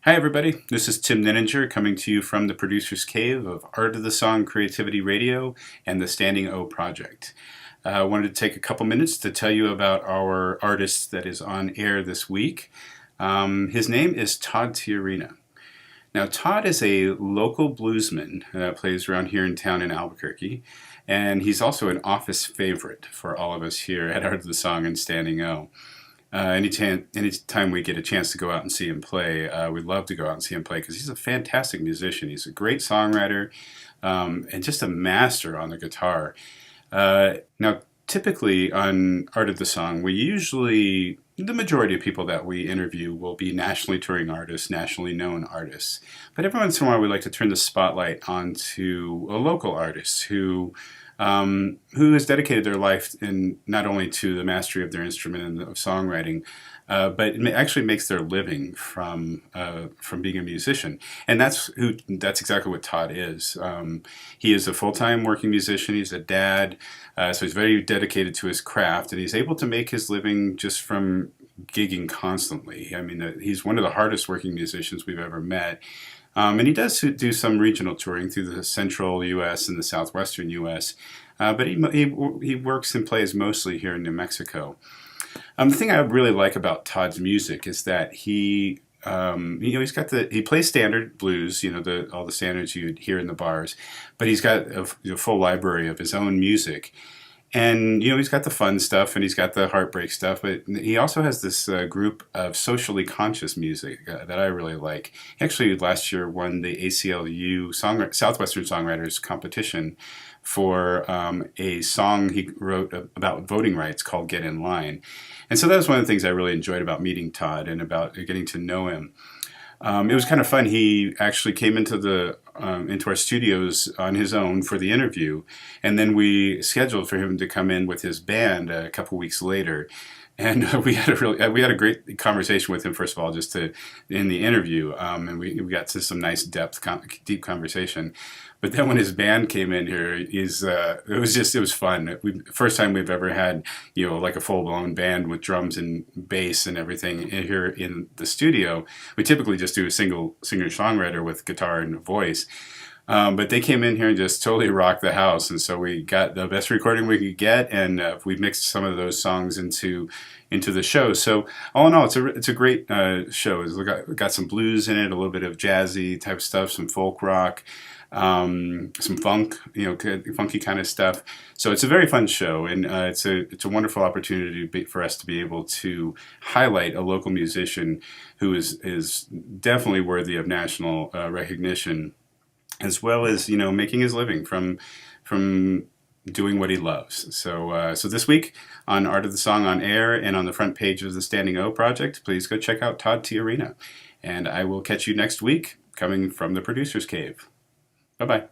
Hi everybody, this is Tim Nenninger coming to you from the Producer's Cave of Art of the Song Creativity Radio and the Standing O Project. I wanted to take a couple minutes to tell you about our artist that is on air this week. His name is Todd Tijerina. Now Todd is a local bluesman that plays around here in town in Albuquerque, and he's also an office favorite for all of us here at Art of the Song and Standing O. Anytime we get a chance to go out and see him play, we'd love to go out and see him play because he's a fantastic musician. He's a great songwriter and just a master on the guitar. Now, typically on Art of the Song, the majority of people that we interview will be nationally touring artists, nationally known artists. But every once in a while, we like to turn the spotlight onto a local artist who has dedicated their life not only to the mastery of their instrument and of songwriting, but it actually makes their living from being a musician. And that's exactly what Todd is. He is a full-time working musician. He's a dad, so he's very dedicated to his craft, and he's able to make his living just from gigging constantly. I mean, he's one of the hardest working musicians we've ever met. And he does do some regional touring through the central U.S. and the southwestern U.S., but he works and plays mostly here in New Mexico. The thing I really like about Todd's music is that he plays standard blues, all the standards you'd hear in the bars, but he's got a full library of his own music. And, he's got the fun stuff and he's got the heartbreak stuff, but he also has this group of socially conscious music that I really like. He actually last year won the ACLU Southwestern Songwriters Competition for a song he wrote about voting rights called Get in Line. And so that was one of the things I really enjoyed about meeting Todd and about getting to know him. It was kind of fun. He actually came into our studios on his own for the interview, and then we scheduled for him to come in with his band a couple weeks later. And we had a great conversation with him, first of all, in the interview, and we got to some nice deep conversation. But then when his band came in here, it was fun. First time we've ever had, like a full-blown band with drums and bass and everything here in the studio. We typically just do a single singer-songwriter with guitar and voice. But they came in here and just totally rocked the house, and so we got the best recording we could get, and we mixed some of those songs into the show. So all in all, it's a great show. It's got some blues in it, a little bit of jazzy type stuff, some folk rock, some funk, funky kind of stuff. So it's a very fun show, and it's a wonderful opportunity for us to be able to highlight a local musician who is definitely worthy of national recognition, as well as making his living from doing what he loves. So this week on Art of the Song on Air and on the front page of the Standing O Project, please go check out Todd Tijerina. And I will catch you next week coming from the Producer's Cave. Bye-bye.